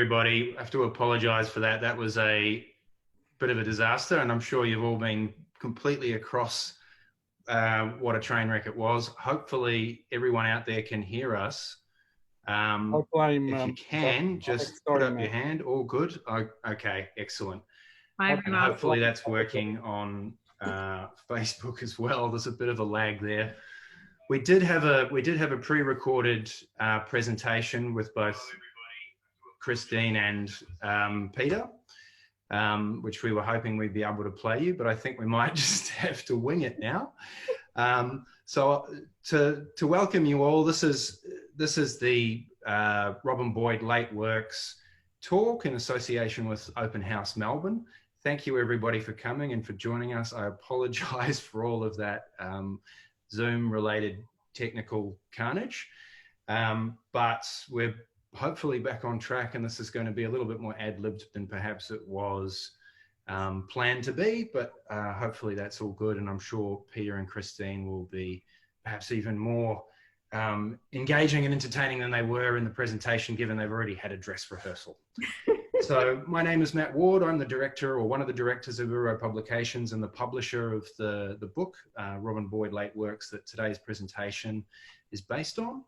everybody. I have to apologise for that. That was a bit of a disaster, and I'm sure you've all been completely across what a train wreck it was. Hopefully everyone out there can hear us. If you can, just put up your hand. All good? Okay, excellent. And hopefully that's working on Facebook as well. There's a bit of a lag there. We did have a pre-recorded presentation with both Christine and Peter, which we were hoping we'd be able to play you, but I think we might just have to wing it now. So to welcome you all, this is the Robin Boyd Late Works talk in association with Open House Melbourne. Thank you everybody for coming and for joining us. I apologise for all of that Zoom related technical carnage, but we're hopefully back on track, and this is going to be a little bit more ad-libbed than perhaps it was planned to be, but hopefully that's all good, and I'm sure Peter and Christine will be perhaps even more engaging and entertaining than they were in the presentation, given they've already had a dress rehearsal. So my name is Matt Ward. I'm the director, or one of the directors of Uro Publications, and the publisher of the book, Robin Boyd Late Works, that today's presentation is based on.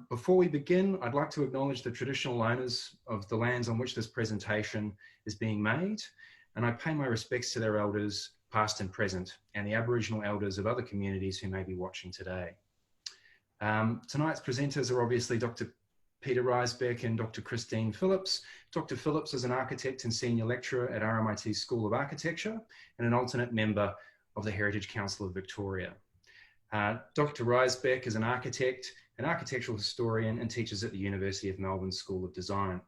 Before we begin, I'd like to acknowledge the traditional owners of the lands on which this presentation is being made, and I pay my respects to their elders, past and present, and the Aboriginal elders of other communities who may be watching today. Tonight's presenters are obviously Dr. Peter Raisbeck and Dr. Christine Phillips. Dr. Phillips is an architect and senior lecturer at RMIT School of Architecture and an alternate member of the Heritage Council of Victoria. Dr. Raisbeck is an architect, an architectural historian, and teaches at the University of Melbourne School of Design.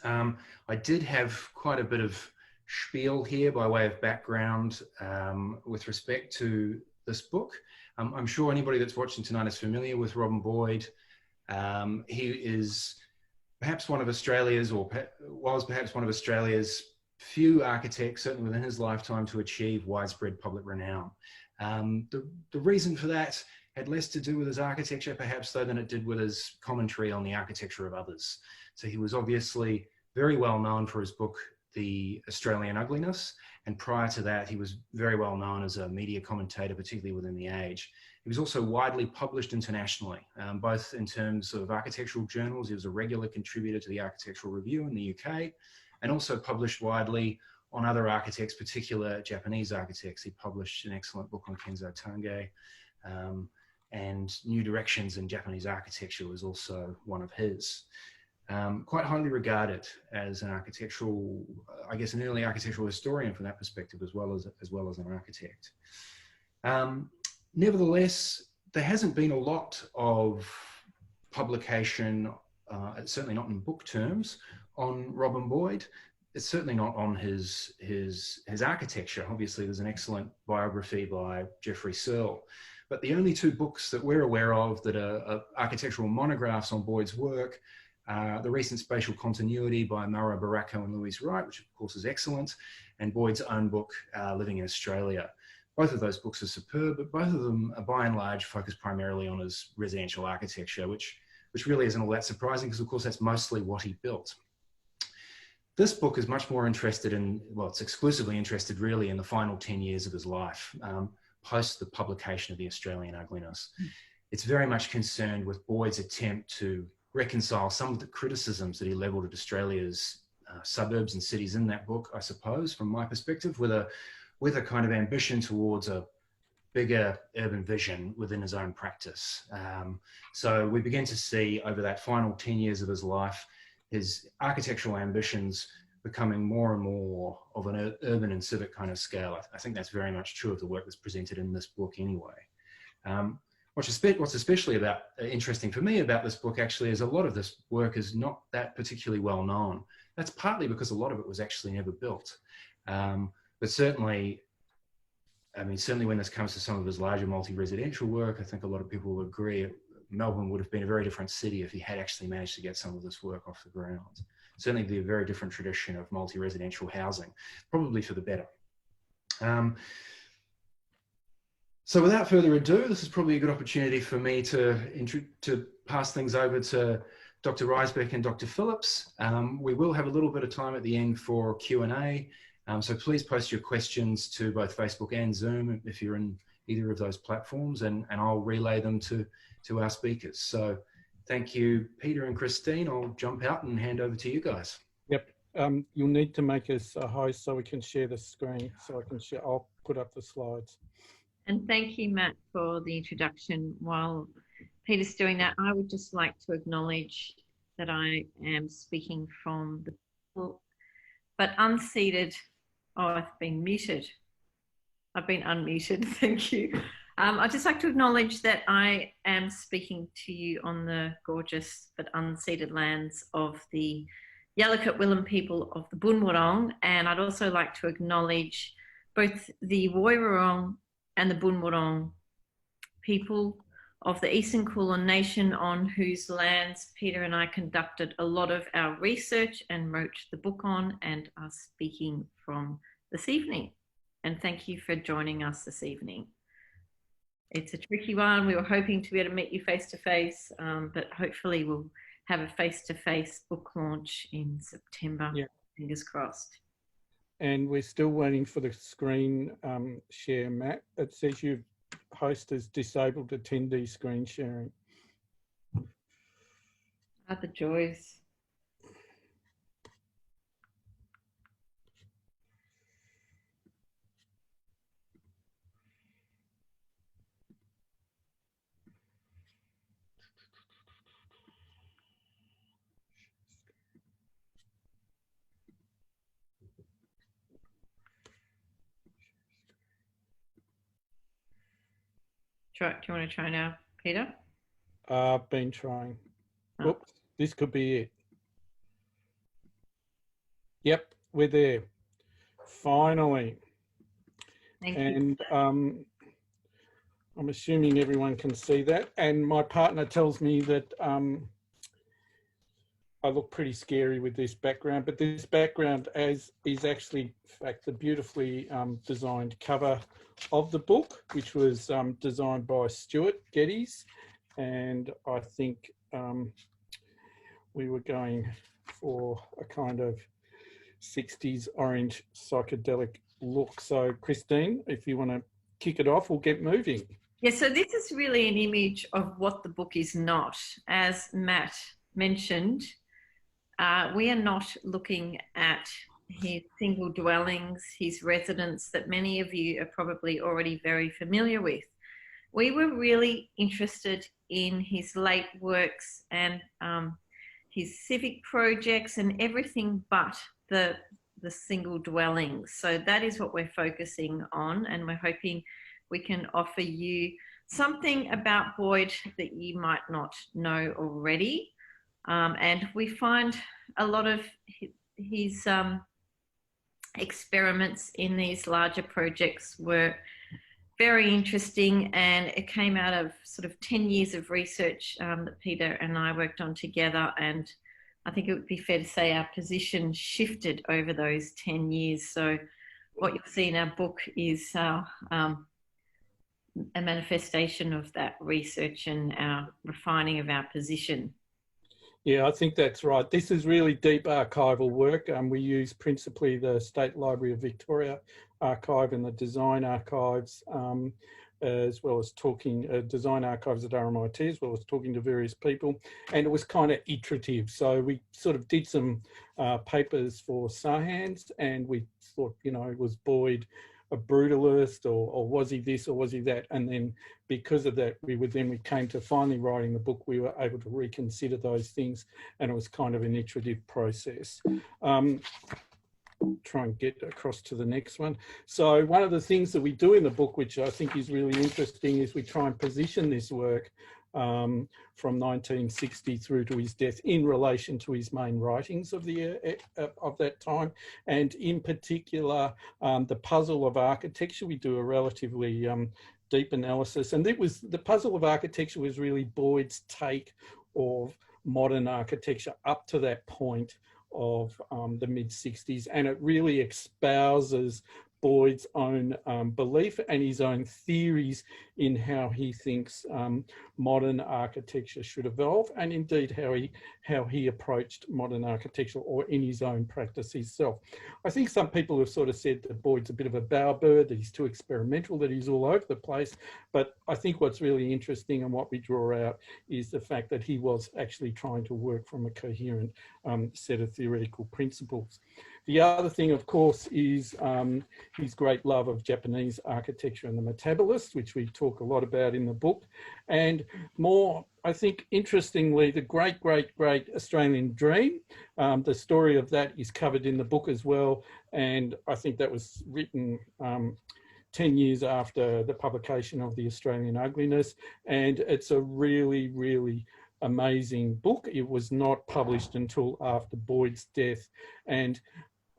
I did have quite a bit of spiel here by way of background with respect to this book. I'm sure anybody that's watching tonight is familiar with Robin Boyd. He is perhaps one of Australia's, or was perhaps one of Australia's few architects, certainly within his lifetime, to achieve widespread public renown. The reason for that had less to do with his architecture, perhaps, though, than it did with his commentary on the architecture of others. So he was obviously very well known for his book, The Australian Ugliness, and prior to that, he was very well known as a media commentator, particularly within the age. He was also widely published internationally, both in terms of architectural journals. He was a regular contributor to the Architectural Review in the UK, and also published widely on other architects, particular Japanese architects. He published an excellent book on Kenzo Tange, and New Directions in Japanese Architecture was also one of his. Quite highly regarded as an architectural, I guess, an early architectural historian from that perspective, as well as an architect. Nevertheless, there hasn't been a lot of publication, certainly not in book terms, on Robin Boyd. It's certainly not on his architecture. Obviously, there's an excellent biography by Geoffrey Searle, but the only two books that we're aware of that are architectural monographs on Boyd's work, the recent Spatial Continuity by Mauro Baracco and Louise Wright, which of course is excellent, and Boyd's own book, Living in Australia. Both of those books are superb, but both of them are by and large focused primarily on his residential architecture, which really isn't all that surprising, because of course that's mostly what he built. This book is much more interested in, well, it's exclusively interested really in the final 10 years of his life, post the publication of The Australian Ugliness. It's very much concerned with Boyd's attempt to reconcile some of the criticisms that he levelled at Australia's suburbs and cities in that book, I suppose, from my perspective, with a kind of ambition towards a bigger urban vision within his own practice. So we begin to see over that final 10 years of his life, his architectural ambitions becoming more and more of an urban and civic kind of scale. I think that's very much true of the work that's presented in this book anyway. What's especially interesting for me about this book actually is a lot of this work is not that particularly well known. That's partly because a lot of it was actually never built. But certainly, I mean, certainly when this comes to some of his larger multi-residential work, I think a lot of people will agree Melbourne would have been a very different city if he had actually managed to get some of this work off the ground. Certainly be a very different tradition of multi-residential housing, probably for the better. So without further ado, this is probably a good opportunity for me to pass things over to Dr. Raisbeck and Dr. Phillips. We will have a little bit of time at the end for Q&A. So please post your questions to both Facebook and Zoom if you're in either of those platforms, and I'll relay them to our speakers. So thank you, Peter and Christine. I'll jump out and hand over to you guys. Yep. You'll need to make us a host so we can share the screen. So I can share. I'll put up the slides. And thank you, Matt, for the introduction. While Peter's doing that, I would just like to acknowledge that I am speaking from the people, but unseated. Oh, I've been muted. I've been unmuted. Thank you. I'd just like to acknowledge that I am speaking to you on the gorgeous but unceded lands of the Yalukit Willam people of the Boonwurrung, and I'd also like to acknowledge both the Woiwurrung and the Boonwurrung people of the Eastern Kulin Nation, on whose lands Peter and I conducted a lot of our research and wrote the book on, and are speaking from this evening. And thank you for joining us this evening. It's a tricky one. We were hoping to be able to meet you face to face, but hopefully we'll have a face-to-face book launch in September. Yeah. Fingers crossed. And we're still waiting for the screen share, Matt. It says your host has disabled attendee screen sharing. Ah, the joys. Do you want to try now, Peter? I've been trying. Oh. Oops, this could be it. Yep, we're there. Finally. Thank you. I'm assuming everyone can see that. And my partner tells me that I look pretty scary with this background, but this background is actually, in fact, the beautifully designed cover of the book, which was designed by Stuart Geddes. And I think we were going for a kind of 60s orange psychedelic look. So Christine, if you want to kick it off, we'll get moving. Yeah, so this is really an image of what the book is not. As Matt mentioned, we are not looking at his single dwellings, his residence that many of you are probably already very familiar with. We were really interested in his late works and his civic projects and everything but the single dwellings. So that is what we're focusing on, and we're hoping we can offer you something about Boyd that you might not know already. And we find a lot of his experiments in these larger projects were very interesting, and it came out of sort of 10 years of research that Peter and I worked on together. And I think it would be fair to say our position shifted over those 10 years. So what you'll see in our book is a manifestation of that research and our refining of our position. Yeah, I think that's right. This is really deep archival work. We use principally the State Library of Victoria archive and the design archives, as well as talking design archives at RMIT, as well as talking to various people. And it was kind of iterative. So we sort of did some papers for Sahans, and we thought, you know, was Boyd a brutalist, or was he this, or was he that? And then because of that, we came to finally writing the book. We were able to reconsider those things, and it was kind of an iterative process. Try and get across to the next one. So one of the things that we do in the book, which I think is really interesting, is we try and position this work from 1960 through to his death in relation to his main writings of that time, and in particular the puzzle of architecture. We do a relatively deep analysis, and the puzzle of architecture was really Boyd's take of modern architecture up to that point of the mid-60s, and it really espouses Boyd's own belief and his own theories in how he thinks modern architecture should evolve, and indeed how he approached modern architecture, or in his own practice himself. I think some people have sort of said that Boyd's a bit of a bowerbird, that he's too experimental, that he's all over the place. But I think what's really interesting and what we draw out is the fact that he was actually trying to work from a coherent set of theoretical principles. The other thing, of course, is his great love of Japanese architecture and the metabolists, which we talk a lot about in the book. And more, I think, interestingly, the great, great, great Australian dream. The story of that is covered in the book as well. And I think that was written 10 years after the publication of the Australian Ugliness. And it's a really, really amazing book. It was not published until after Boyd's death. And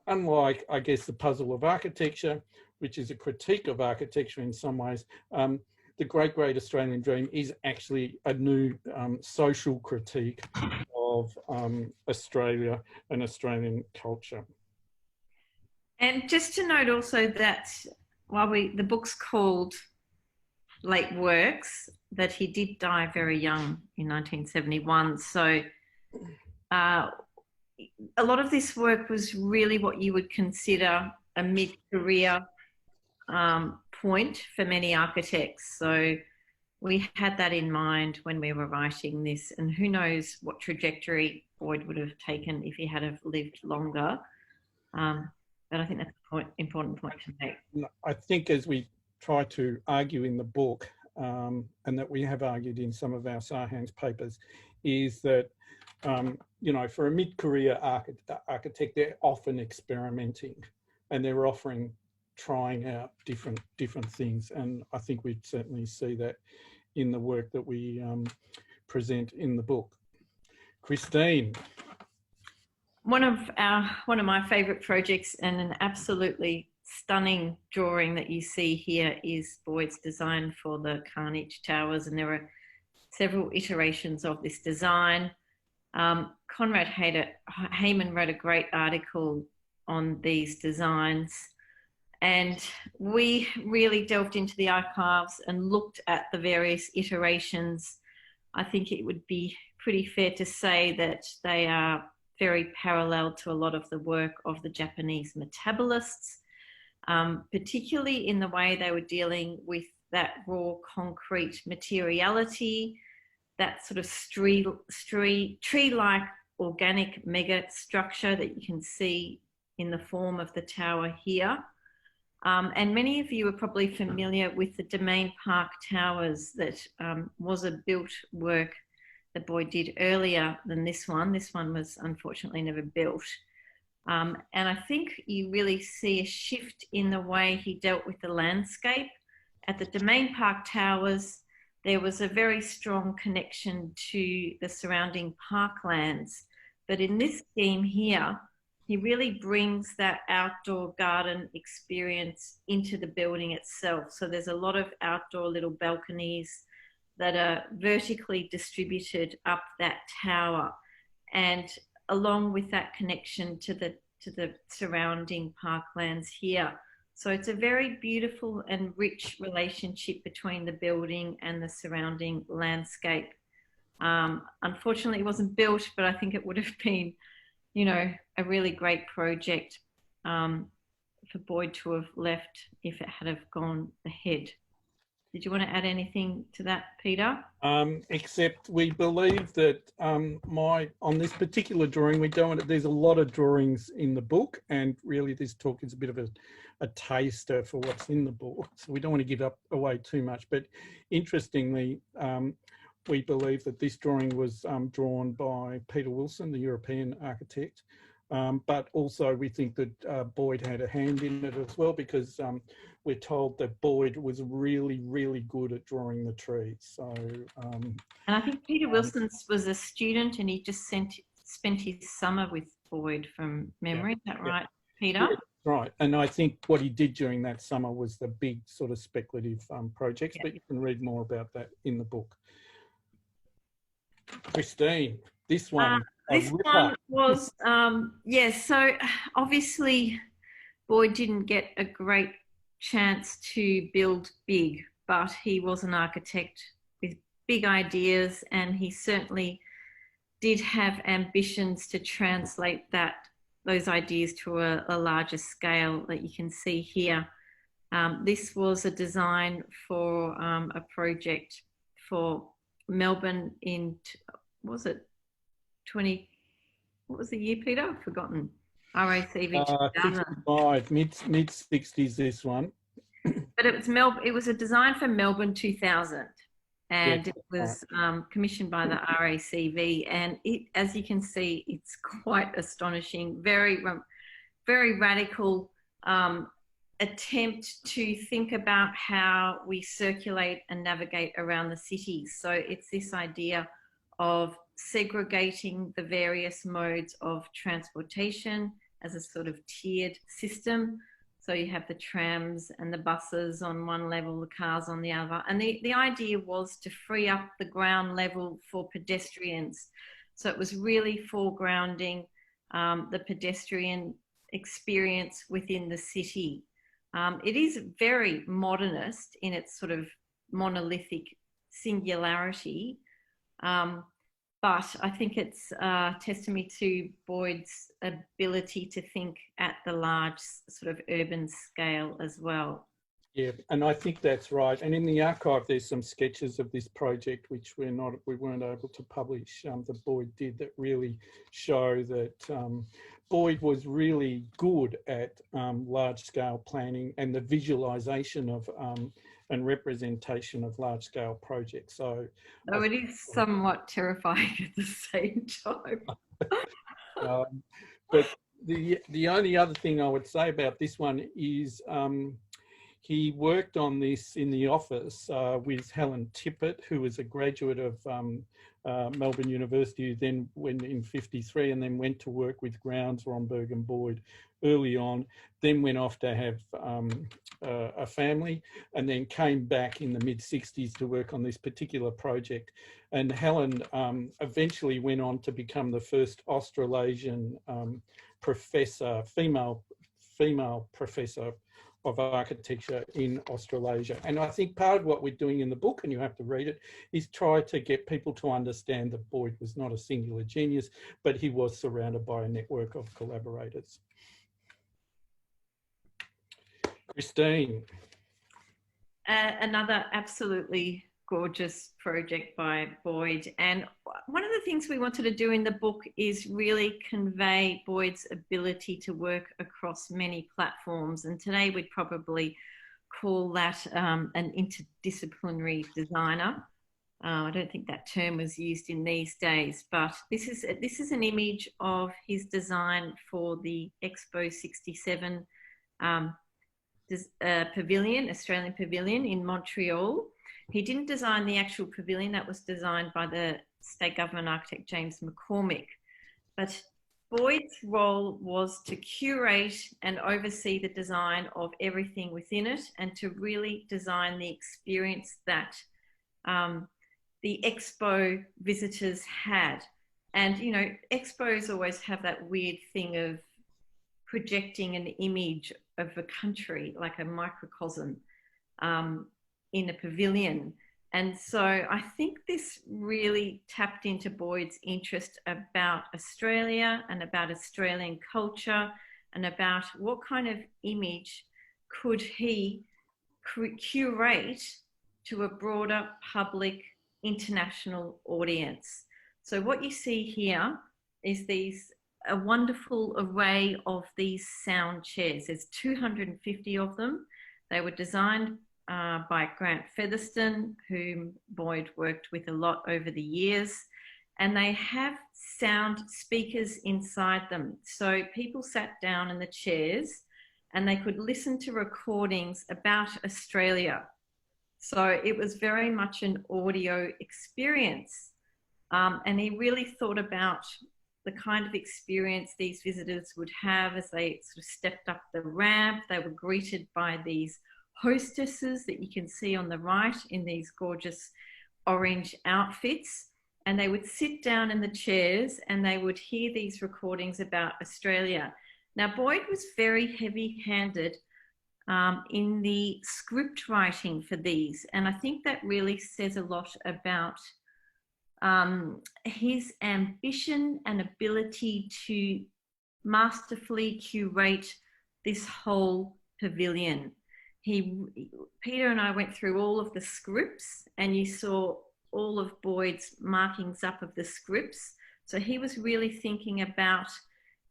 unlike, I guess, The Puzzle of Architecture, which is a critique of architecture in some ways, The Great, Great Australian Dream is actually a new social critique of Australia and Australian culture. And just to note also that while the book's called Late Works, that he did die very young in 1971. So a lot of this work was really what you would consider a mid-career point for many architects. So we had that in mind when we were writing this, and who knows what trajectory Boyd would have taken if he had have lived longer. But I think that's an important point to make. I think, as we try to argue in the book, and that we have argued in some of our Sarhan's papers, is that you know, for a mid-career architect, they're often experimenting, and they're offering, trying out different things. And I think we certainly see that in the work that we present in the book. Christine. One of my favourite projects, and an absolutely stunning drawing that you see here, is Boyd's design for the Carnage Towers, and there are several iterations of this design. Conrad Hayman wrote a great article on these designs, and we really delved into the archives and looked at the various iterations. I think it would be pretty fair to say that they are very parallel to a lot of the work of the Japanese metabolists, particularly in the way they were dealing with that raw concrete materiality, that sort of tree-like organic mega structure that you can see in the form of the tower here. And many of you are probably familiar with the Domain Park Towers. That was a built work that Boyd did earlier than this one. This one was unfortunately never built. And I think you really see a shift in the way he dealt with the landscape. At the Domain Park Towers, there was a very strong connection to the surrounding parklands. But in this scheme here, he really brings that outdoor garden experience into the building itself. So there's a lot of outdoor little balconies that are vertically distributed up that tower, and along with that connection to the surrounding parklands here. So it's a very beautiful and rich relationship between the building and the surrounding landscape. Unfortunately, it wasn't built, but I think it would have been, you know, a really great project for Boyd to have left if it had have gone ahead. Did you want to add anything to that, Peter? Except we believe that on this particular drawing, there's a lot of drawings in the book, and really this talk is a bit of a taster for what's in the book. So we don't want to give away too much, but interestingly, we believe that this drawing was drawn by Peter Wilson, the European architect, but also we think that Boyd had a hand in it as well, because we're told that Boyd was really, really good at drawing the trees. So, and I think Peter Wilson was a student, and he just spent his summer with Boyd from memory. Is that right, Peter? Yeah, right. And I think what he did during that summer was the big sort of speculative projects, but you can read more about that in the book. Christine, this one. This one was, yes, so obviously Boyd didn't get a great chance to build big, but he was an architect with big ideas, and he certainly did have ambitions to translate those ideas to a larger scale that you can see here. This was a design for a project for Melbourne in, was it 20, what was the year, Peter? I've forgotten. RACV 65, mid-60s, this one. But it was a design for Melbourne 2000. And yeah, it was commissioned by the RACV, and as you can see, it's quite astonishing. Very, very radical attempt to think about how we circulate and navigate around the cities. So it's this idea of segregating the various modes of transportation as a sort of tiered system. So you have the trams and the buses on one level, the cars on the other. And the idea was to free up the ground level for pedestrians. So it was really foregrounding the pedestrian experience within the city. It is very modernist in its sort of monolithic singularity. But I think it's testimony to Boyd's ability to think at the large sort of urban scale as well. Yeah, and I think that's right. And in the archive, there's some sketches of this project which we weren't able to publish, that Boyd did, that really show that Boyd was really good at large-scale planning and the visualisation of and representation of large-scale projects. So it is somewhat terrifying at the same time. But the only other thing I would say about this one is he worked on this in the office with Helen Tippett, who was a graduate of Melbourne University, who then went in 53 and then went to work with Grounds, Romberg and Boyd early on, then went off to have a family, and then came back in the mid-60s to work on this particular project. And Helen eventually went on to become the first Australasian professor, female professor of architecture in Australasia. And I think part of what we're doing in the book, and you have to read it, is try to get people to understand that Boyd was not a singular genius, but he was surrounded by a network of collaborators. Christine. Another absolutely gorgeous project by Boyd. And one of the things we wanted to do in the book is really convey Boyd's ability to work across many platforms. And today we'd probably call that an interdisciplinary designer. I don't think that term was used in these days, but this is an image of his design for the Expo 67 pavilion, Australian pavilion in Montreal. He didn't design the actual pavilion. That was designed by the state government architect, James McCormick. But Boyd's role was to curate and oversee the design of everything within it, and to really design the experience that the Expo visitors had. And, you know, Expos always have that weird thing of projecting an image of a country, like a microcosm, in a pavilion. And so I think this really tapped into Boyd's interest about Australia and about Australian culture, and about what kind of image could he curate to a broader public international audience. So what you see here is a wonderful array of these sound chairs. There's 250 of them. They were designed by Grant Featherston, whom Boyd worked with a lot over the years. And they have sound speakers inside them. So people sat down in the chairs and they could listen to recordings about Australia. So it was very much an audio experience. And he really thought about the kind of experience these visitors would have as they sort of stepped up the ramp. They were greeted by these hostesses that you can see on the right in these gorgeous orange outfits. And they would sit down in the chairs and they would hear these recordings about Australia. Now, Boyd was very heavy-handed in the script writing for these, and I think that really says a lot about his ambition and ability to masterfully curate this whole pavilion. Peter and I went through all of the scripts, and you saw all of Boyd's markings up of the scripts. So he was really thinking about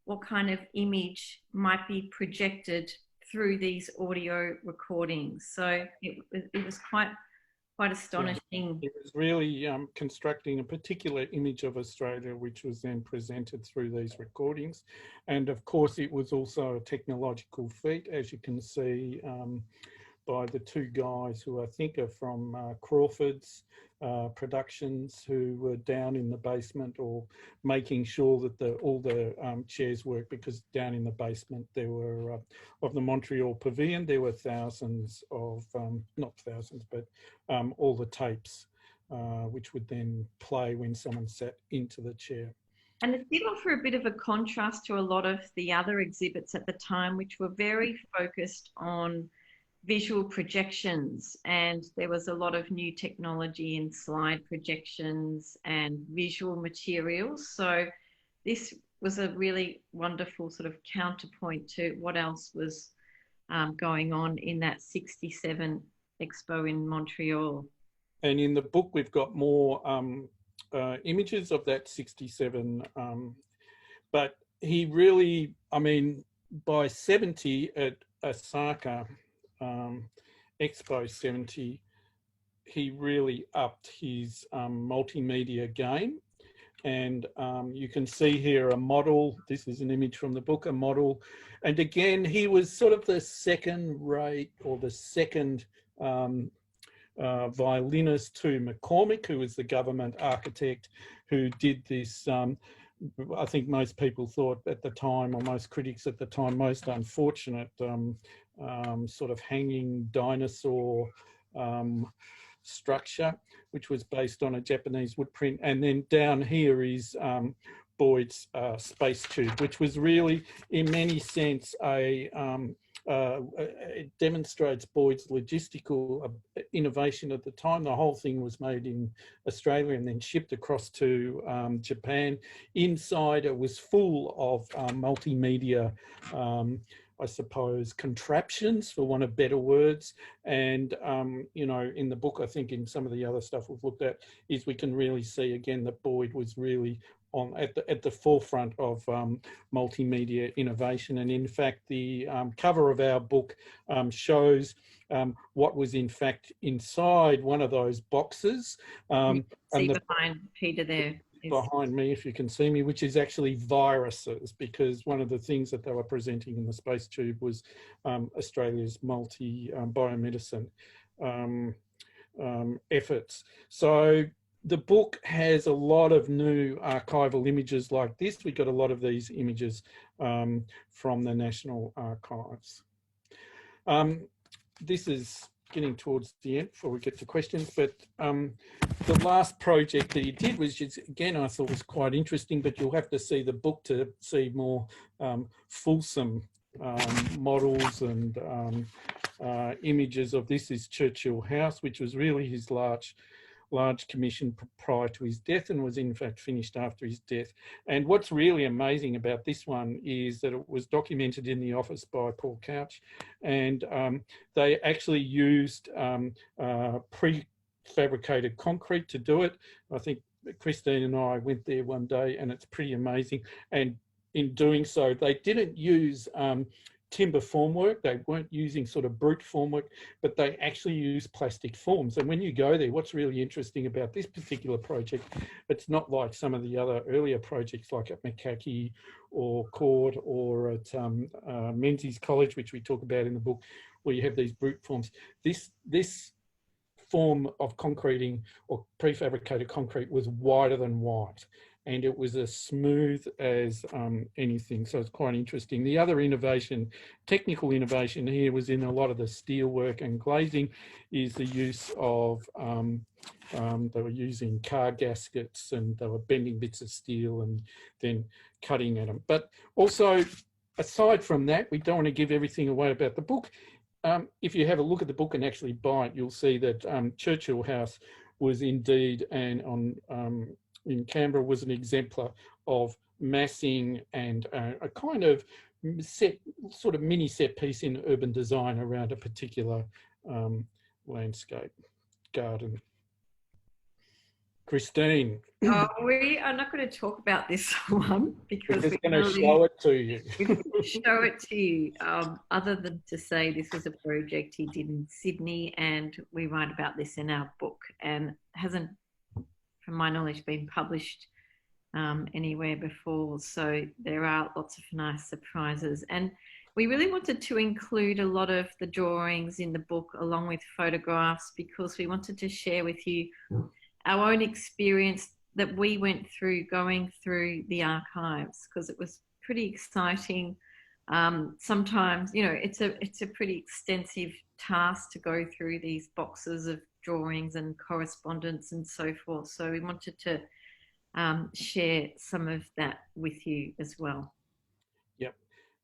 what kind of image might be projected through these audio recordings. So it was quite astonishing. It was really constructing a particular image of Australia, which was then presented through these recordings. And of course, it was also a technological feat, as you can see by the two guys who I think are from Crawford's Productions, who were down in the basement, or making sure that all the chairs work, because down in the basement there were of the Montreal Pavilion, there were thousands of not thousands, but all the tapes which would then play when someone sat into the chair. And it did offer a bit of a contrast to a lot of the other exhibits at the time, which were very focused on visual projections, and there was a lot of new technology in slide projections and visual materials. So this was a really wonderful sort of counterpoint to what else was going on in that 67 Expo in Montreal. And in the book, we've got more images of that 67, but he really, I mean, by 70 at Osaka, Expo 70, he really upped his multimedia game. And you can see here a model. This is an image from the book, a model. And again, he was sort of the second rate, or the second violinist to McCormick, who was the government architect who did this. I think most people thought at the time, or most critics at the time, most unfortunate sort of hanging dinosaur structure, which was based on a Japanese wood print. And then down here is Boyd's space tube, which was really, in many sense, it demonstrates Boyd's logistical innovation at the time. The whole thing was made in Australia and then shipped across to Japan. Inside, it was full of multimedia, I suppose, contraptions, for want of better words. And, you know, in the book, I think in some of the other stuff we've looked at, is we can really see again that Boyd was really at the forefront of multimedia innovation. And in fact, the cover of our book shows what was in fact inside one of those boxes. See behind Peter there. Behind me, if you can see me, which is actually viruses, because one of the things that they were presenting in the space tube was Australia's biomedicine efforts. So the book has a lot of new archival images like this. We got a lot of these images from the National Archives. This is getting towards the end before we get to questions, but the last project that he did was, again, I thought was quite interesting, but you'll have to see the book to see more fulsome models and images of this. Is Churchill House, which was really his large commission prior to his death, and was in fact finished after his death. And what's really amazing about this one is that it was documented in the office by Paul Couch, and they actually used prefabricated concrete to do it. I think Christine and I went there one day, and it's pretty amazing. And in doing so, they didn't use timber formwork. They weren't using sort of brute formwork, but they actually used plastic forms. And when you go there, what's really interesting about this particular project, it's not like some of the other earlier projects like at Makaki or Court or at Menzies College, which we talk about in the book, where you have these brute forms. This form of concreting or prefabricated concrete was wider than white, and it was as smooth as anything. So it's quite interesting. The other innovation, technical innovation here, was in a lot of the steel work and glazing, is the use of, they were using car gaskets, and they were bending bits of steel and then cutting at them. But also aside from that, we don't want to give everything away about the book. If you have a look at the book and actually buy it, you'll see that Churchill House was indeed, and in Canberra, was an exemplar of massing and a kind of sort of mini set piece in urban design around a particular landscape garden. Christine. Oh, we are not going to talk about this one because we're just going to show it to you. Show it to you. Other than to say this was a project he did in Sydney, and we write about this in our book, and hasn't, from my knowledge, been published anywhere before. So there are lots of nice surprises, and we really wanted to include a lot of the drawings in the book along with photographs because we wanted to share with you our own experience that we went through going through the archives, because it was pretty exciting. Sometimes, you know, it's a pretty extensive task to go through these boxes of drawings and correspondence and so forth. So we wanted to share some of that with you as well. Yep.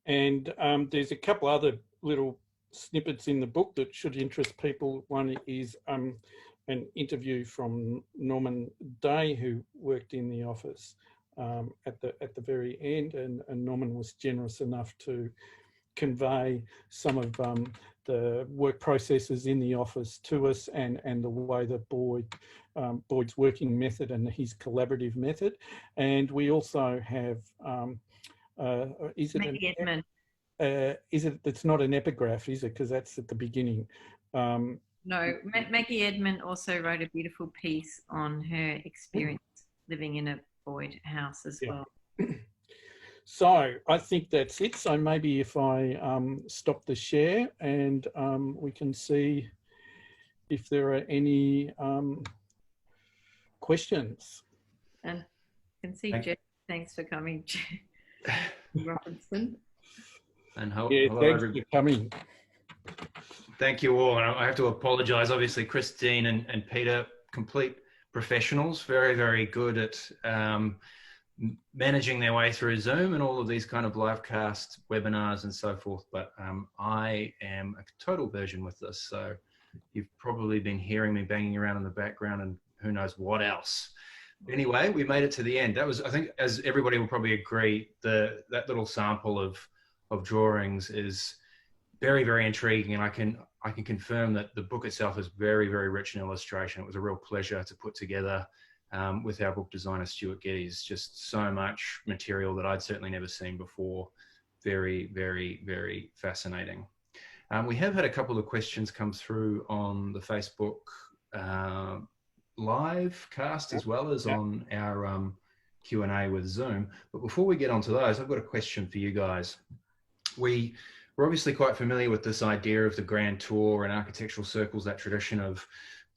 And there's a couple other little snippets in the book that should interest people. One is an interview from Norman Day, who worked in the office at the very end, and Norman was generous enough to convey some of the work processes in the office to us, and the way that Boyd's working method and his collaborative method. And we also have it's not an epigraph, is it? Because that's at the beginning. No, Maggie Edmond also wrote a beautiful piece on her experience living in a Boyd house as well. So I think that's it. So maybe if I stop the share and we can see if there are any questions. And I can see Jeff. Thanks for coming, Robinson. And thanks for coming. Thank you all. And I have to apologise. Obviously, Christine and Peter, complete professionals, very, very good at managing their way through Zoom and all of these kind of live cast webinars and so forth. But I am a total virgin with this. So you've probably been hearing me banging around in the background and who knows what else. Anyway, we made it to the end. That was, I think, as everybody will probably agree, that little sample of drawings is very, very intriguing, and I can confirm that the book itself is very, very rich in illustration. It was a real pleasure to put together with our book designer, Stuart Geddes. Just so much material that I'd certainly never seen before. Very, very, very fascinating. We have had a couple of questions come through on the Facebook live cast as well as on our Q&A with Zoom. But before we get onto those, I've got a question for you guys. We're obviously quite familiar with this idea of the grand tour and architectural circles, that tradition of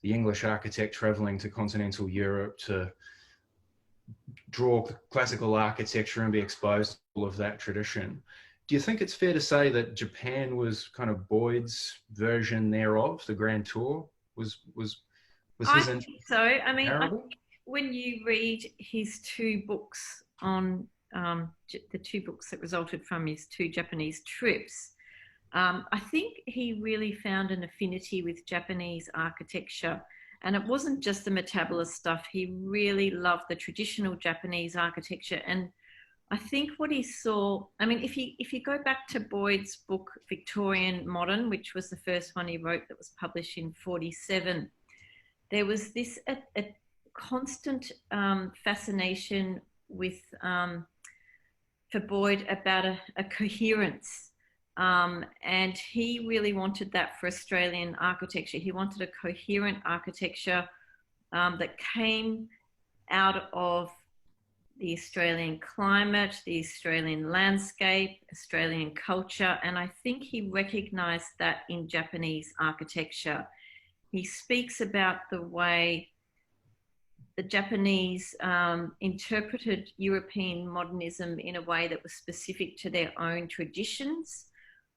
the English architect traveling to continental Europe to draw classical architecture and be exposed to all of that tradition. Do you think it's fair to say that Japan was kind of Boyd's version thereof, the grand tour? Was I think so. I mean, when you read his two books on the two books that resulted from his two Japanese trips, I think he really found an affinity with Japanese architecture. And it wasn't just the metabolist stuff. He really loved the traditional Japanese architecture. And I think what he saw, I mean, if you go back to Boyd's book, Victorian Modern, which was the first one he wrote that was published in 1947, there was this a constant fascination with for Boyd about a coherence, and he really wanted that for Australian architecture. He wanted a coherent architecture that came out of the Australian climate, the Australian landscape, Australian culture, and I think he recognised that in Japanese architecture. He speaks about the way the Japanese interpreted European modernism in a way that was specific to their own traditions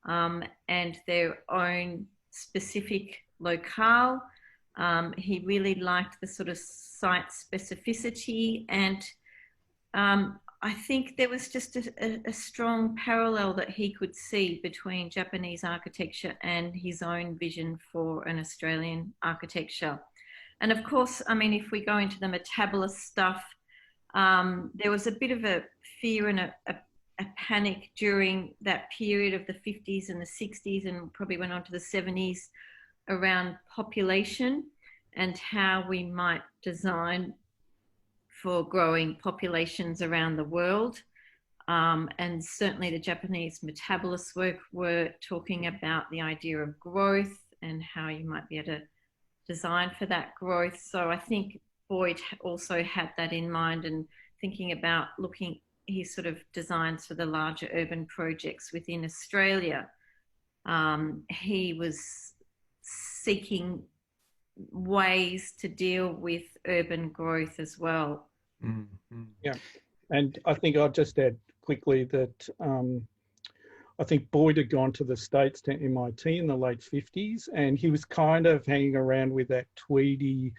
and their own specific locale. He really liked the sort of site specificity, and I think there was just a strong parallel that he could see between Japanese architecture and his own vision for an Australian architecture. And of course, I mean, if we go into the metabolist stuff, there was a bit of a fear and a panic during that period of the 50s and the 60s, and probably went on to the 70s, around population and how we might design for growing populations around the world. And certainly the Japanese metabolist work were talking about the idea of growth and how you might be able to design for that growth. So I think Boyd also had that in mind, and thinking about looking his sort of designs for the larger urban projects within Australia. He was seeking ways to deal with urban growth as well. Mm-hmm. Yeah, and I think I'll just add quickly that I think Boyd had gone to the States to MIT in the late 50s, and he was kind of hanging around with that tweedy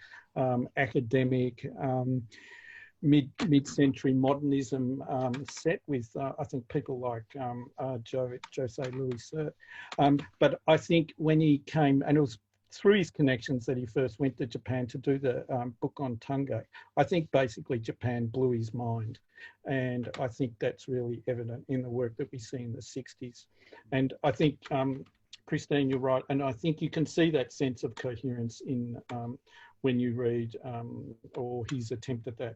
academic mid-century modernism set with, I think, people like Jose Luis Sert. But I think when he came, and it was through his connections that he first went to Japan to do the book on Tungay. I think basically Japan blew his mind. And I think that's really evident in the work that we see in the 60s. And I think, Christine, you're right. And I think you can see that sense of coherence in when you read, or his attempt at that,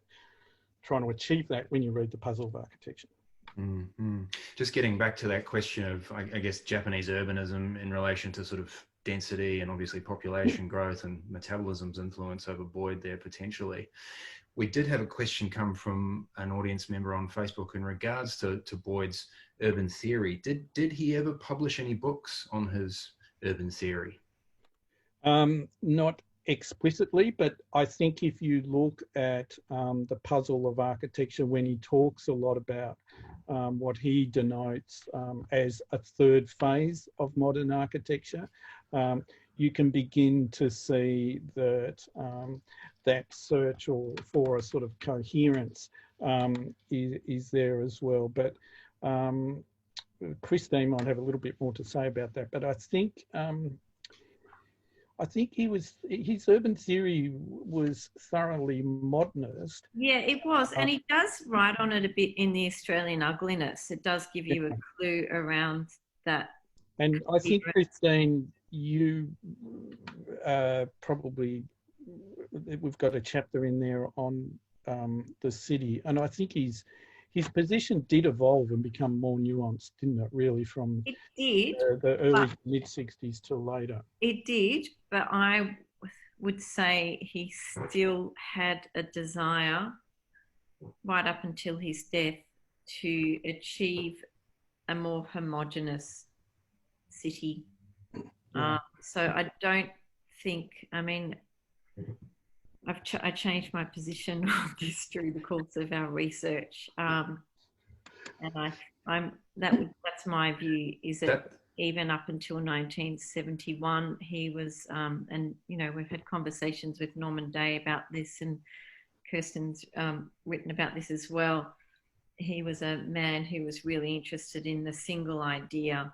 trying to achieve that when you read The Puzzle of Architecture. Mm-hmm. Just getting back to that question of, I guess, Japanese urbanism in relation to sort of density and obviously population growth and metabolism's influence over Boyd there potentially. We did have a question come from an audience member on Facebook in regards to Boyd's urban theory. Did he ever publish any books on his urban theory? Not explicitly, but I think if you look at The Puzzle of Architecture, when he talks a lot about what he denotes as a third phase of modern architecture, you can begin to see that that search for a sort of coherence is there as well. But Christine might have a little bit more to say about that. But I think his urban theory was thoroughly modernist. Yeah, it was. And he does write on it a bit in the Australian Ugliness. It does give you a clue around that. And I think, Christine, you probably, we've got a chapter in there on the city. And I think his position did evolve and become more nuanced, didn't it, really, from it did, the early mid-60s to later? It did, but I would say he still had a desire right up until his death to achieve a more homogenous city. Yeah. So I don't think, I mean, I changed my position on this through the course of our research, and that's my view. Is that even up until 1971, he was, and you know, we've had conversations with Norman Day about this, and Kirsten's written about this as well. He was a man who was really interested in the single idea.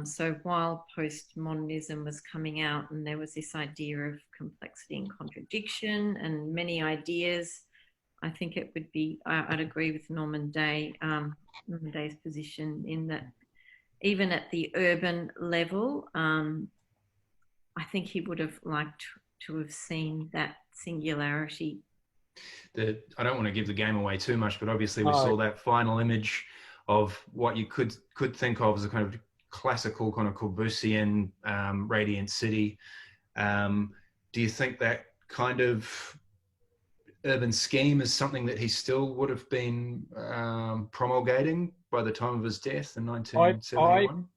So while postmodernism was coming out and there was this idea of complexity and contradiction and many ideas, I think it would be, I'd agree with Norman Day, Norman Day's position in that even at the urban level, I think he would have liked to have seen that singularity. I don't want to give the game away too much, but obviously we saw that final image of what you could think of as a kind of classical kind of Corbusian radiant city. Do you think that kind of urban scheme is something that he still would have been promulgating by the time of his death in 1971?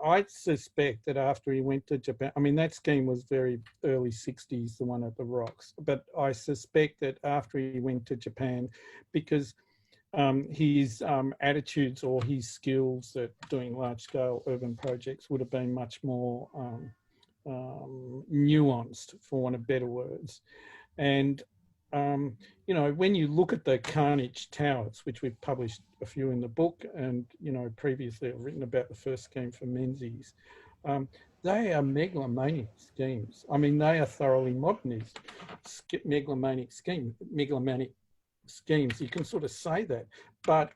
I suspect that after he went to Japan, I mean, that scheme was very early 60s, the one at the Rocks, but I suspect that after he went to Japan, because his attitudes or his skills at doing large-scale urban projects would have been much more nuanced, for want of better words. And you know, when you look at the Carnage Towers, which we've published a few in the book, and, you know, previously I've written about the first scheme for Menzies, they are megalomaniac schemes. I mean, they are thoroughly modernist megalomaniac schemes. You can sort of say that. But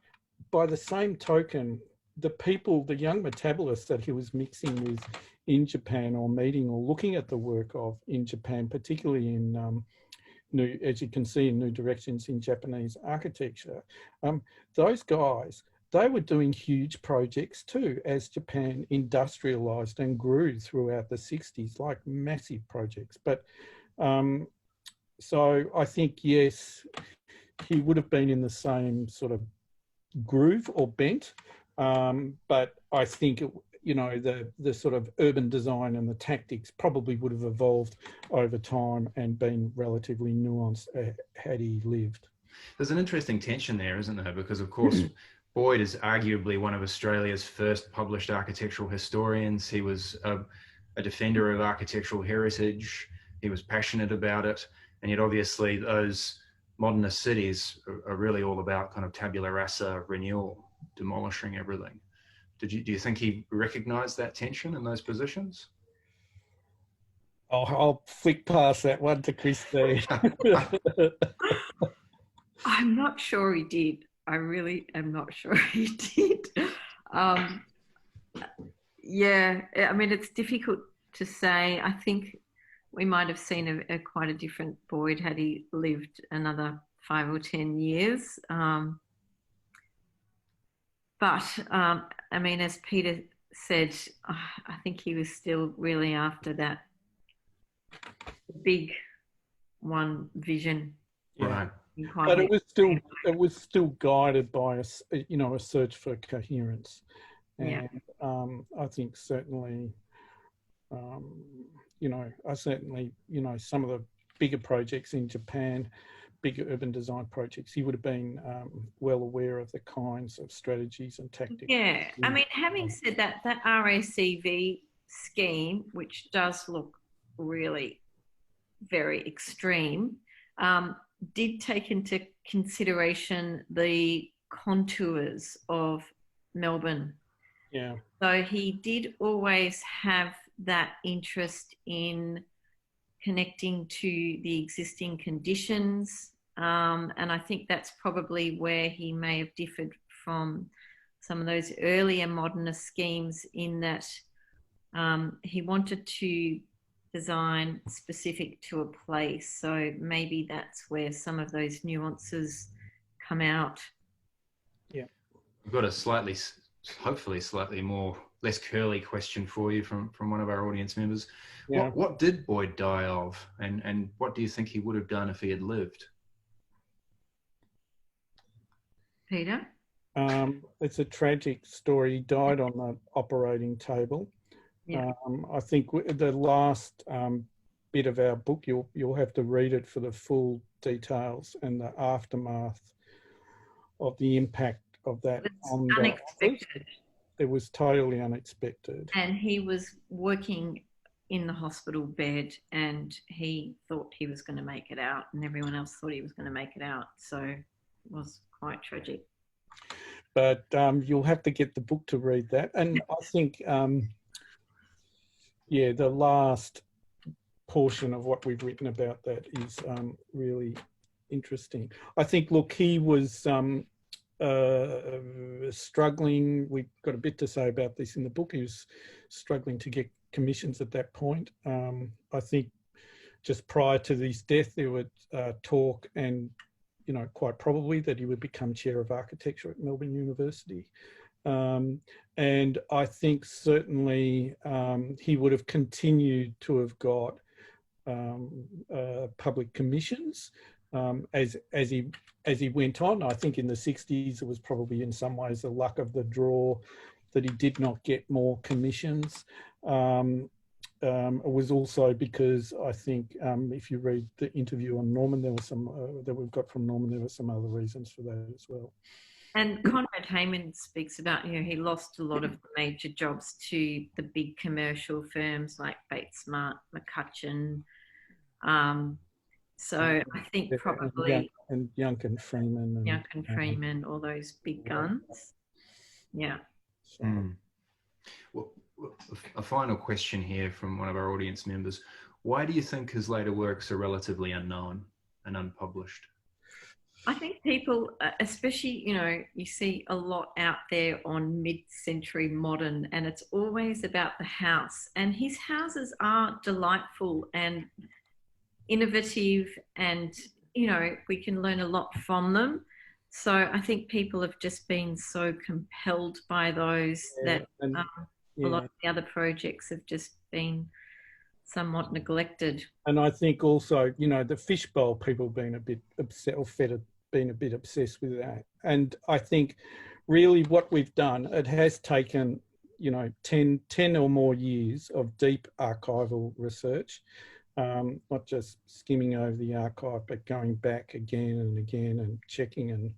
by the same token, the people, the young metabolists that he was mixing with in Japan or meeting or looking at the work of in Japan, particularly in as you can see in New Directions in Japanese architecture, those guys, they were doing huge projects too as Japan industrialised and grew throughout the 60s, like massive projects. But so I think, yes, he would have been in the same sort of groove or bent, but I think, you know, the sort of urban design and the tactics probably would have evolved over time and been relatively nuanced had he lived. There's an interesting tension there, isn't there? Because, of course, Boyd is arguably one of Australia's first published architectural historians. He was a defender of architectural heritage. He was passionate about it. And yet, obviously, those modernist cities are really all about kind of tabula rasa renewal, demolishing everything. Do you think he recognised that tension in those positions? Oh, I'll flick past that one to Christine. I'm not sure he did. I really am not sure he did. Yeah, I mean, it's difficult to say. I think we might have seen quite a different Boyd had he lived another 5 or 10 years. But, I mean, as Peter said, I think he was still really after that big one vision. Right. But it was still guided by a search for coherence. And I think certainly, some of the bigger projects in Japan, bigger urban design projects, he would have been well aware of the kinds of strategies and tactics. Yeah, I mean, having said that, that RACV scheme, which does look really very extreme, did take into consideration the contours of Melbourne. Yeah. So he did always have that interest in connecting to the existing conditions. And I think that's probably where he may have differed from some of those earlier modernist schemes, in that he wanted to design specific to a place. So maybe that's where some of those nuances come out. Yeah. We've got a hopefully slightly less curly question for you from one of our audience members. Yeah. What did Boyd die of, and what do you think he would have done if he had lived? Peter? It's a tragic story. He died on the operating table. Yeah. I think the last bit of our book, you'll have to read it for the full details and the aftermath of the impact of that. Unexpected. It was totally unexpected. And he was working in the hospital bed, and he thought he was going to make it out, and everyone else thought he was going to make it out. So it was quite tragic. But you'll have to get the book to read that. And I think, the last portion of what we've written about that is really interesting. I think, look, he was struggling. We've got a bit to say about this in the book. He was struggling to get commissions at that point. I think just prior to his death, there was talk and, quite probably that he would become chair of architecture at Melbourne University. And I think certainly he would have continued to have got public commissions as he went on. I think in the 60s it was probably in some ways the luck of the draw that he did not get more commissions. It was also because I think if you read the interview on Norman, there was some that we've got from Norman, there were some other reasons for that as well. And Conrad Hayman speaks about, he lost a lot of major jobs to the big commercial firms like Bates Smart, McCutcheon. So I think probably and Young and Freeman, Young and Freeman, all those big guns. Yeah. So. Well, a final question here from one of our audience members. Why do you think his later works are relatively unknown and unpublished? I think people, especially, you know, you see a lot out there on mid-century modern, and it's always about the house. And his houses are delightful and innovative, and, you know, we can learn a lot from them. So I think people have just been so compelled by those that a lot of the other projects have just been somewhat neglected. And I think also, you know, the fishbowl people being a bit upset or been a bit obsessed with that. And I think really what we've done, it has taken, you know, 10 or more years of deep archival research, not just skimming over the archive, but going back again and again and checking and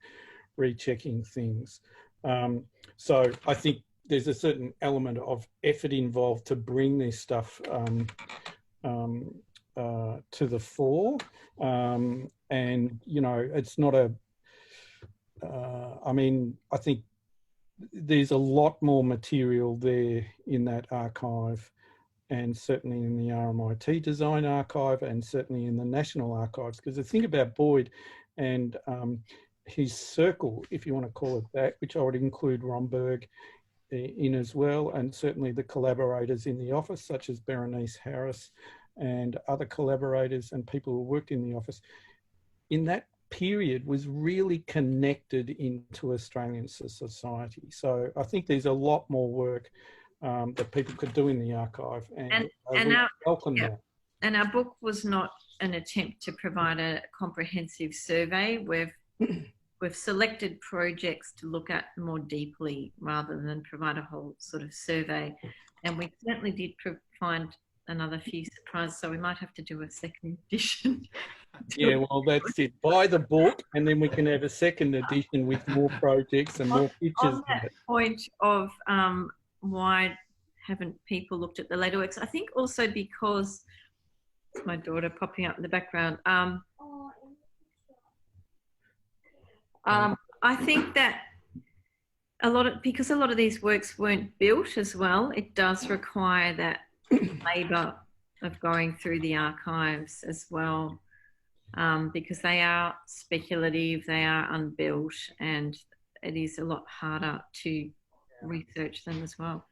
rechecking things. So I think there's a certain element of effort involved to bring this stuff to the fore. And, you know, it's not a, I mean, I think there's a lot more material there in that archive, and certainly in the RMIT Design Archive, and certainly in the National Archives. Because the thing about Boyd and his circle, if you want to call it that, which I would include Romberg in as well, and certainly the collaborators in the office, such as Berenice Harris and other collaborators and people who worked in the office, in that period was really connected into Australian society. So I think there's a lot more work that people could do in the archive, and I welcome that. And our book was not an attempt to provide a comprehensive survey. We've selected projects to look at more deeply rather than provide a whole sort of survey. And we certainly did find another few surprises, so we might have to do a second edition. Yeah, well, that's it. Buy the book, and then we can have a second edition with more projects and more pictures. On that point of why haven't people looked at the later works, I think also because my daughter popping up in the background. I think that because a lot of these works weren't built as well, it does require that labour of going through the archives as well, because they are speculative, they are unbuilt, and it is a lot harder to research them as well.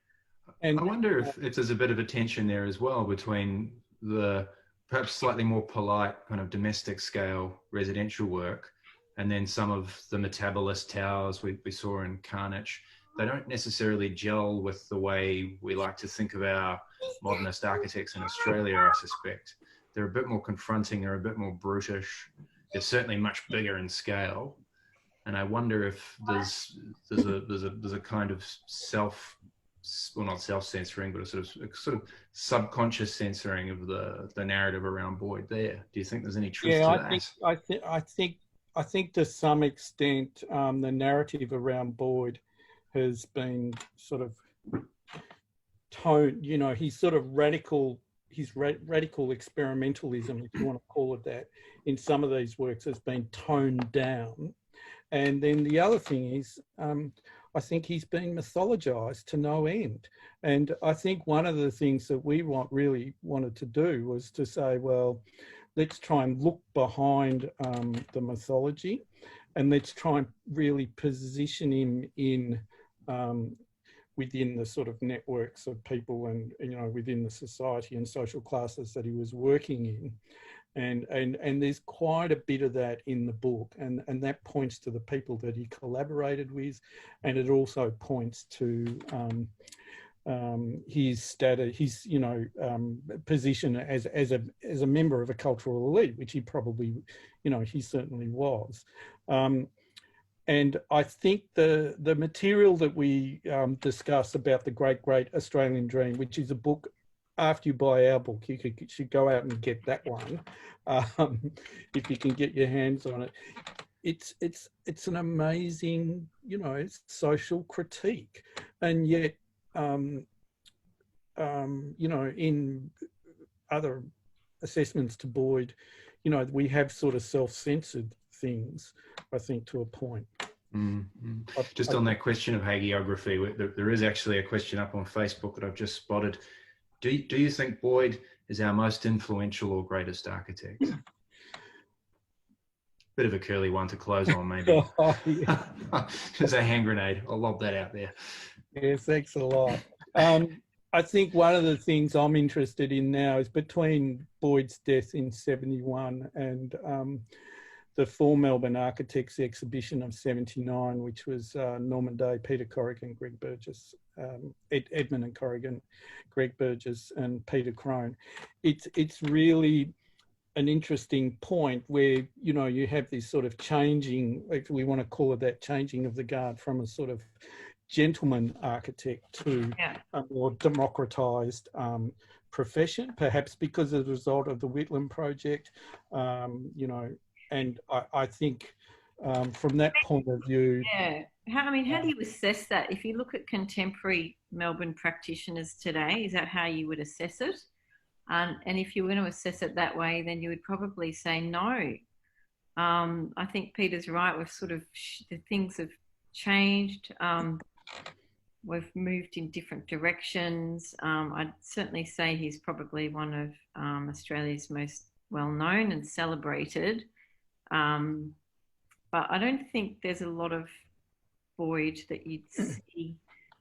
And I wonder if there's a bit of a tension there as well between the perhaps slightly more polite kind of domestic scale residential work and then some of the metabolist towers we saw in Carnage. They don't necessarily gel with the way we like to think of our modernist architects in Australia, I suspect. They're a bit more confronting, they're a bit more brutish. They're certainly much bigger in scale. And I wonder if there's a kind of not self-censoring, but a sort of subconscious censoring of the narrative around Boyd there. Do you think there's any truth to that? I think to some extent the narrative around Boyd has been sort of toned, you know, his radical experimentalism, if you want to call it that, in some of these works has been toned down. And then the other thing is, I think he's been mythologized to no end. And I think one of the things that we really wanted to do was to say, well, let's try and look behind the mythology, and let's try and really position him in within the sort of networks of people and, you know, within the society and social classes that he was working in. And there's quite a bit of that in the book, and that points to the people that he collaborated with, and it also points to his status, his position as a member of a cultural elite, which he probably, he certainly was. And I think the material that we discuss about the Great Australian Dream, which is a book. After you buy our book, you should go out and get that one, if you can get your hands on it. It's an amazing, social critique, and yet, in other assessments to Boyd, you know, we have sort of self-censored things, I think, to a point. Just on that question of hagiography, there is actually a question up on Facebook that I've just spotted. Do you think Boyd is our most influential or greatest architect? Bit of a curly one to close on, maybe. Just a hand grenade. I'll lob that out there. Yeah, thanks a lot. I think one of the things I'm interested in now is between Boyd's death in 71 and the Four Melbourne Architects exhibition of 79, which was Norman Day, Peter Corrigan, Greg Burgess, Edmund and Corrigan, Greg Burgess and Peter Crone. It's really an interesting point where, you know, you have this sort of changing, if we want to call it that, changing of the guard from a sort of gentleman architect to a more democratised profession, perhaps because as a result of the Whitlam project, you know, and I think from that point of view... Yeah, how do you assess that? If you look at contemporary Melbourne practitioners today, is that how you would assess it? And if you were going to assess it that way, then you would probably say no. I think Peter's right. We've sort of, the things have changed. We've moved in different directions. I'd certainly say he's probably one of Australia's most well-known and celebrated. But I don't think there's a lot of Boyd that you'd see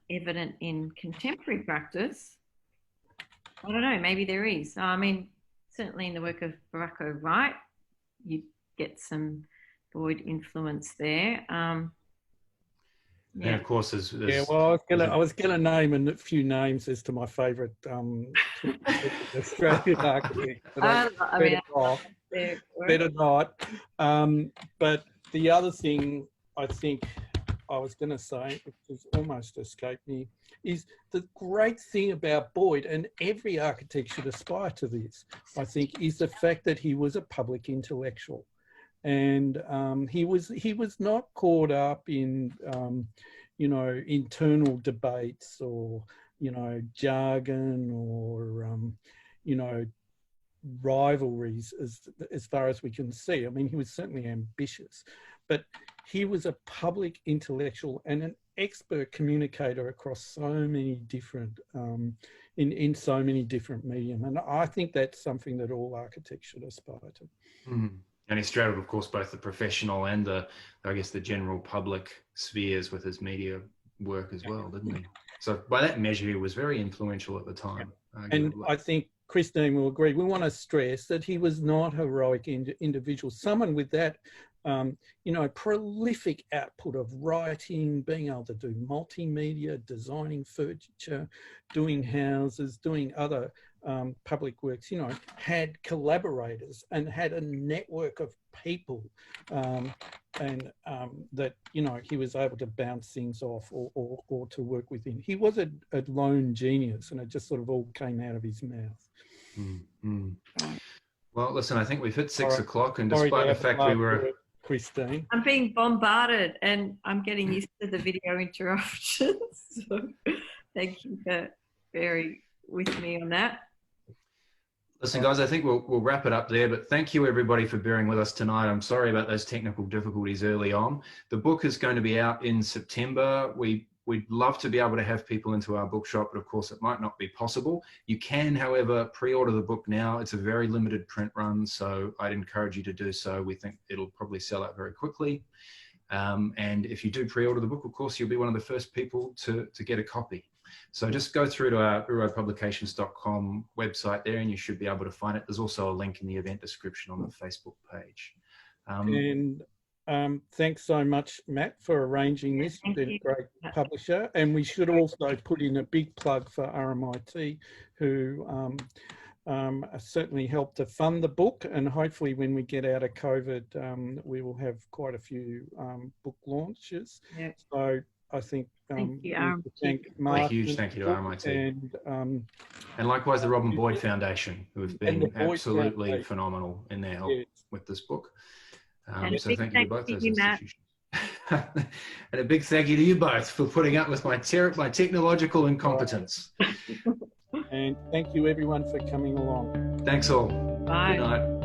evident in contemporary practice. I don't know, maybe there is. I mean, certainly in the work of Baracco Wright, you get some Boyd influence there. And of course, there's well, I was gonna name a few names as to my favourite Australian architect. Better not. But the other thing I think I was going to say, which has almost escaped me, is the great thing about Boyd, and every architect should aspire to this, I think, is the fact that he was a public intellectual. And he was not caught up in, you know, internal debates or, you know, jargon or, you know, rivalries as far as we can see. I mean, he was certainly ambitious, but he was a public intellectual and an expert communicator across so many different, in so many different medium. And I think that's something that all architects should aspire to. And he straddled, of course, both the professional and the general public spheres with his media work as well, didn't he? So by that measure, he was very influential at the time. And I think Christine will agree. We want to stress that he was not a heroic individual. Someone with that, you know, prolific output of writing, being able to do multimedia, designing furniture, doing houses, doing other public works, you know, had collaborators and had a network of people, and that, you know, he was able to bounce things off or to work within. He was a lone genius, and it just sort of all came out of his mouth. Well, listen, I think we've hit 6 o'clock, and despite the fact we were... Christine. I'm being bombarded and I'm getting used to the video interruptions. So thank you for bearing with me on that. Listen, guys, I think we'll wrap it up there, but thank you everybody for bearing with us tonight. I'm sorry about those technical difficulties early on. The book is going to be out in September. We'd love to be able to have people into our bookshop, but of course it might not be possible. You can, however, pre-order the book now. It's a very limited print run, so I'd encourage you to do so. We think it'll probably sell out very quickly. And if you do pre-order the book, of course, you'll be one of the first people to get a copy. So just go through to our uropublications.com website there and you should be able to find it. There's also a link in the event description on the Facebook page. Thanks so much, Matt, for arranging this. You've been a great publisher. And we should also put in a big plug for RMIT, who certainly helped to fund the book. And hopefully when we get out of COVID, we will have quite a few book launches. Yeah. So I think thank you, a huge thank you to RMIT. And likewise the Robin Boyd Foundation, who have been absolutely phenomenal in their help with this book. So thank you to both those institutions. And a big thank you to you both for putting up with my technological incompetence. And thank you everyone for coming along. Thanks all. Bye. Good night.